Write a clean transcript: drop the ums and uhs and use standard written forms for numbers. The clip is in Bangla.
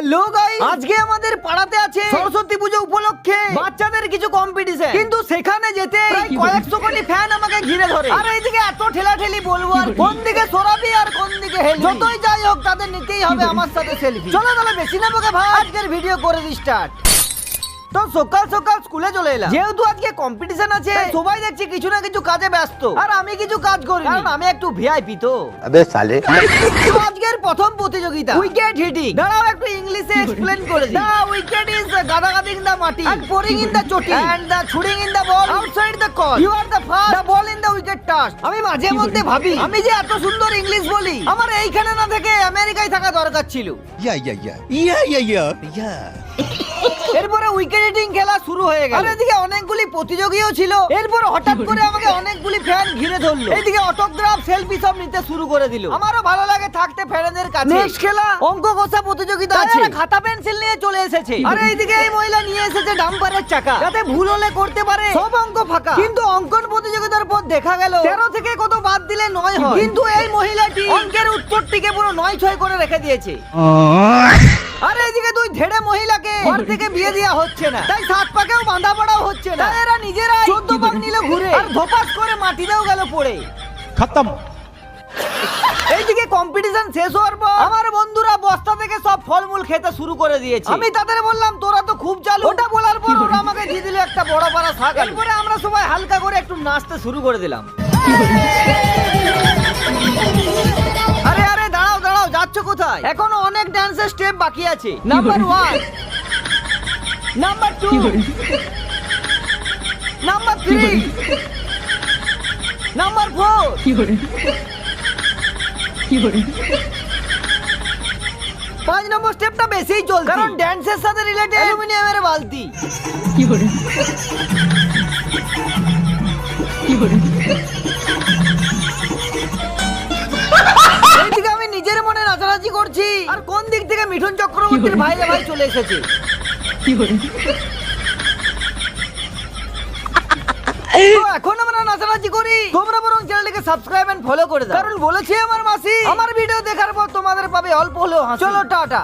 হ্যালো গাইস, আজকে আমাদের পাড়াতে আছে সরস্বতী পুজো উপলক্ষে বাচ্চাদের কিছু কম্পিটিশন। কিন্তু সেখানে যেতে প্রায় কয়েকশো কোটি ফ্যান আমাকে ঘিরে ধরে। আর এইদিকে এত ঠেলাঠেলি বলবো আর কোন দিকে সরাবি আর কোন দিকে হেলবি। যতই যাই হোক তাদের নিতেই হবে আমার সাথে সেলফি। চলো তাহলে বেশি না বকে ভাই আজকের ভিডিও করে দি স্টার্ট। তো সকাল সকাল স্কুলে চলে এলাম, যেহেতু আজকে কম্পিটিশন আছে সবাই দেখছি কিছু না কিছু কাজে ব্যস্ত। আর আমি কিছু কাজ করি কারণ আমি একটু ভিআইপি। তো अबे साले তো আজকের প্রথম প্রতিযোগিতা উইকেট হিটিং। দাঁড়াও একটু ইংলিশে এক্সপ্লেন করে দিই। দা উইকেট ইজ গাদাগাদিং দা মাটি and pouring in the choti and the shooting in the ball outside the court. You are the first the ball in the wicket toss. আমি মাঝে মধ্যে ভাবি আমি যে এত সুন্দর ইংলিশ বলি আমার এইখানে না থেকে আমেরিকায় থাকা দরকার ছিল। এরপরে উইকেট হিটিং খেলা শুরু হয়ে গেল। আর এদিকে অনেকগুলি প্রতিযোগীও ছিল। এরপর হঠাৎ করে আমাকে অনেকগুলি ফ্যান ঘিরে ধরলো। এইদিকে অটোগ্রাফ সেলফি সব নিতে শুরু করে দিল। আমারও ভালো লাগে থাকতে ফ্যানদের কাছে। নেক্সট খেলা অঙ্ক কষা প্রতিযোগিতা আছে। খাতা পেন্সিল নিয়ে চলে এসেছে। আর এইদিকে এই মহিলা নিয়ে এসেছে ডাম্পারের চাকা, যাতে ভুল হলে করতে পারে। সব অঙ্ক ফাঁকা। কিন্তু অঙ্কন প্রতিযোগিতার পর দেখা গেল 13 থেকে কত বাদ দিলে 9 হয়। কিন্তু এই মহিলাটি অঙ্কের উত্তরটিকে পুরো 9-6 করে রেখে দিয়েছে। আর এইদিকে দুই ধেড়ে মহিলাকে ঘর থেকে বিয়ে দেওয়া হচ্ছে না, তাই 7 পাকেও বাঁধা পড়াও হচ্ছে না। এরা নিজেরাই 14 পাক নিল ঘুরে আর ধপাস করে মাটিতেও গেল পড়ে। खत्म। এইদিকে কম্পিটিশন শেষ হওয়ার পর আমার বন্ধুরা বস্তা থেকে সব ফলমূল খেতে শুরু করে দিয়েছে। আমি তাদের বললাম তোরা তো খুব চালু। ওটা বলার পর ওরা আমাকে দিয়ে দিল একটা বড় পাড়া শাক। এরপরে আমরা সবাই হালকা করে একটু নাচতে শুরু করে দিলাম। আরে আরে দাঁড়াও দাঁড়াও, যাচ্ছ কোথায়? এখনো অনেক ডান্সের স্টেপ বাকি আছে। Number 1, number 2, number 3, number 4। 5 নম্বর স্টেপটা বেশিই চলছে, কারণ ড্যান্সের সাথে রিলেটেড অ্যালুমিনিয়ামের বালতি। এইদিকে আমি নিজের মনে নাচানাচি করছি আর কোন দিক থেকে মিঠুন চক্রবর্তীর ভাই চলে এসেছে। তো এখন আমরা নাচানাচি করি। তোমরা বরং চ্যানেলটিকে সাবস্ক্রাইব এন্ড ফলো করে দাও, কারণ বলেছি আমার মাসি আমার ভিডিও দেখার পর তোমাদের পাবে অল্প হলেও হাসি। চলো টাটা।